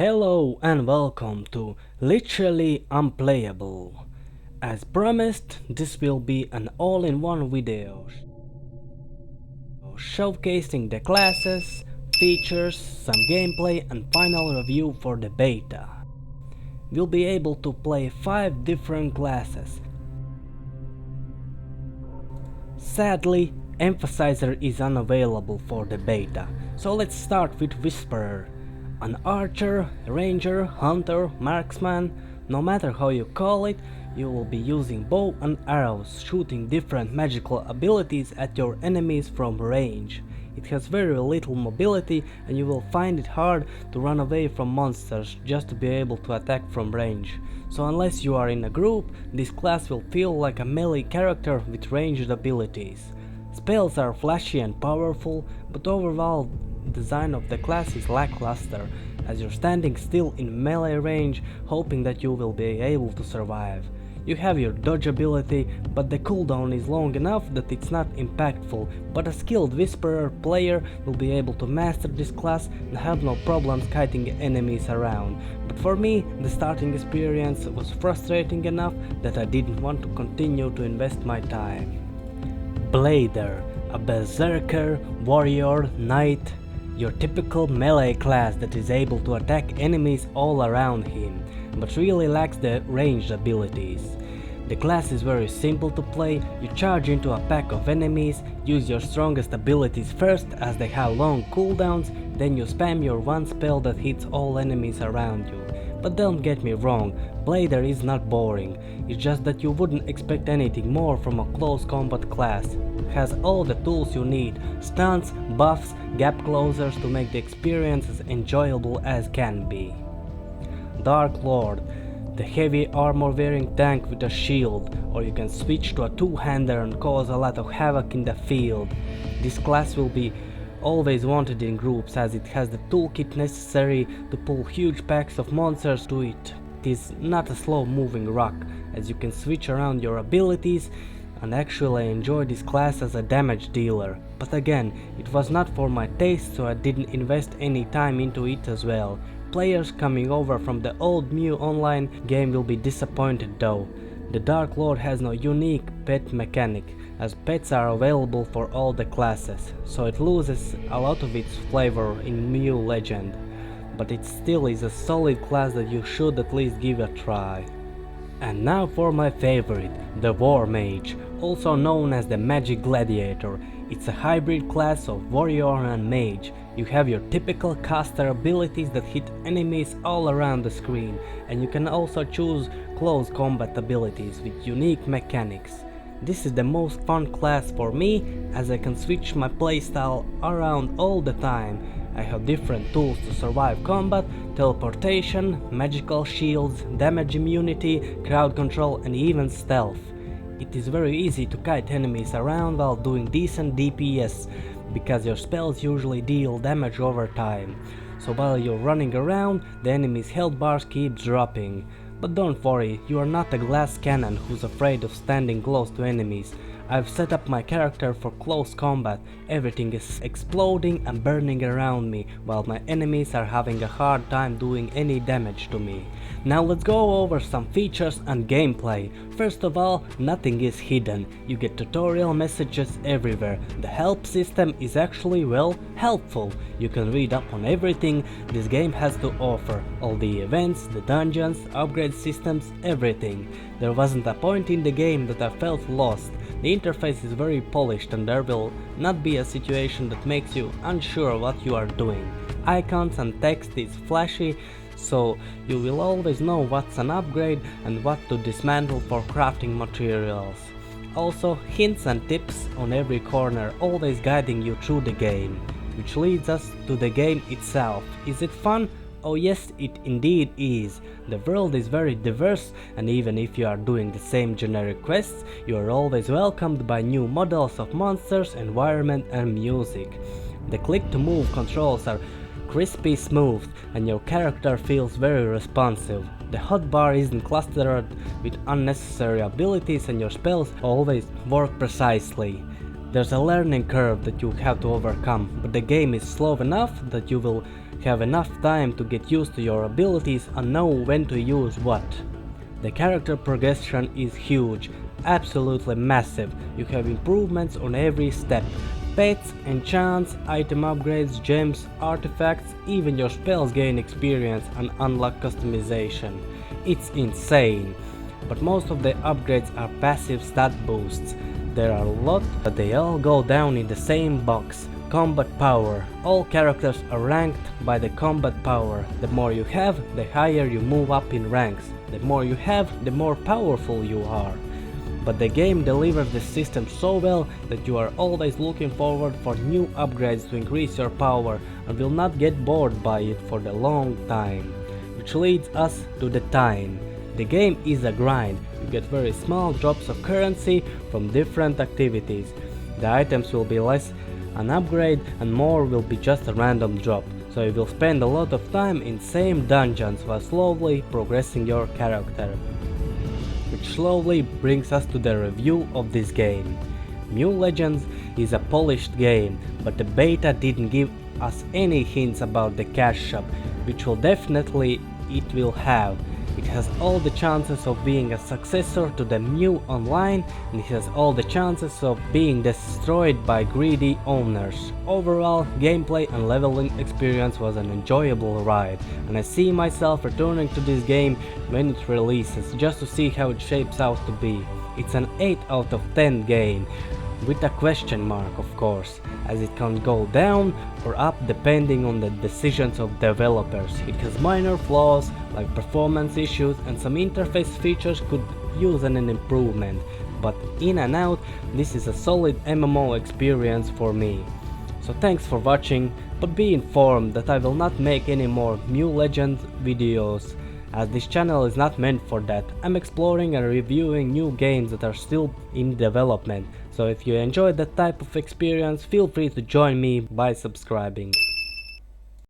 Hello and welcome to Literally Unplayable. As promised, this will be an all-in-one video showcasing the classes, features, some gameplay and final review for the beta. We'll be able to play 5 different classes. Sadly, Emphasizer is unavailable for the beta, so let's start with Whisperer. An archer, ranger, hunter, marksman, no matter how you call it, you will be using bow and arrows, shooting different magical abilities at your enemies from range. It has very little mobility and you will find it hard to run away from monsters just to be able to attack from range. So unless you are in a group, this class will feel like a melee character with ranged abilities. Spells are flashy and powerful, but overall design of the class is lackluster, as you're standing still in melee range hoping that you will be able to survive. You have your dodge ability, but the cooldown is long enough that it's not impactful, but a skilled Whisperer player will be able to master this class and have no problems kiting enemies around. But for me, the starting experience was frustrating enough that I didn't want to continue to invest my time. Blader, a berserker, warrior, knight, your typical melee class that is able to attack enemies all around him, but really lacks the ranged abilities. The class is very simple to play. You charge into a pack of enemies, use your strongest abilities first as they have long cooldowns, then you spam your one spell that hits all enemies around you. But don't get me wrong, Blader is not boring, it's just that you wouldn't expect anything more from a close combat class. It has all the tools you need, stunts, buffs, gap closers to make the experience as enjoyable as can be. Dark Lord, the heavy armor wearing tank with a shield, or you can switch to a two-hander and cause a lot of havoc in the field. This class will be always wanted in groups as it has the toolkit necessary to pull huge packs of monsters to it. It is not a slow moving rock, as you can switch around your abilities and actually enjoy this class as a damage dealer. But again, it was not for my taste, so I didn't invest any time into it as well. Players coming over from the old Mew online game will be disappointed though. The Dark Lord has no unique pet mechanic, as pets are available for all the classes, so it loses a lot of its flavor in Mew Legend. But it still is a solid class that you should at least give a try. And now for my favorite, the War Mage, also known as the Magic Gladiator. It's a hybrid class of warrior and mage. You have your typical caster abilities that hit enemies all around the screen, and you can also choose close combat abilities with unique mechanics. This is the most fun class for me, as I can switch my playstyle around all the time. I have different tools to survive combat, teleportation, magical shields, damage immunity, crowd control and even stealth. It is very easy to kite enemies around while doing decent DPS, because your spells usually deal damage over time. So while you're running around, the enemy's health bars keep dropping. But don't worry, you are not a glass cannon who's afraid of standing close to enemies. I've set up my character for close combat. Everything is exploding and burning around me, while my enemies are having a hard time doing any damage to me. Now let's go over some features and gameplay. First of all, nothing is hidden. You get tutorial messages everywhere. The help system is actually, well, helpful. You can read up on everything this game has to offer. All the events, the dungeons, upgrade systems, everything. There wasn't a point in the game that I felt lost. The interface is very polished and there will not be a situation that makes you unsure what you are doing. Icons and text is flashy, so you will always know what's an upgrade and what to dismantle for crafting materials. Also, hints and tips on every corner, always guiding you through the game. Which leads us to the game itself. Is it fun? Oh yes, it indeed is. The world is very diverse, and even if you are doing the same generic quests, you are always welcomed by new models of monsters, environment and music. The click to move controls are crispy smooth, and your character feels very responsive. The hotbar isn't clustered with unnecessary abilities and your spells always work precisely. There's a learning curve that you have to overcome, but the game is slow enough that you will have enough time to get used to your abilities and know when to use what. The character progression is huge, absolutely massive. You have improvements on every step. Pets, enchants, item upgrades, gems, artifacts, even your spells gain experience and unlock customization. It's insane. But most of the upgrades are passive stat boosts. There are a lot, but they all go down in the same box. Combat power. All characters are ranked by the combat power. The more you have, the higher you move up in ranks. The more you have, the more powerful you are. But the game delivers the system so well that you are always looking forward for new upgrades to increase your power and will not get bored by it for the long time. Which leads us to the time. The game is a grind. You get very small drops of currency from different activities. The items will be less an upgrade and more will be just a random drop. So you will spend a lot of time in same dungeons while slowly progressing your character. Which slowly brings us to the review of this game. New Legends is a polished game, but the beta didn't give us any hints about the cash shop, which will definitely it will have. It has all the chances of being a successor to the new online, and it has all the chances of being destroyed by greedy owners. Overall, gameplay and leveling experience was an enjoyable ride, and I see myself returning to this game when it releases, just to see how it shapes out to be. It's an 8 out of 10 game, with a question mark of course, as it can go down or up depending on the decisions of developers. It has minor flaws like performance issues and some interface features could use an improvement, but in and out this is a solid MMO experience for me. So thanks for watching, but be informed that I will not make any more New Legends videos, as this channel is not meant for that. I'm exploring and reviewing new games that are still in development, so if you enjoy that type of experience, feel free to join me by subscribing.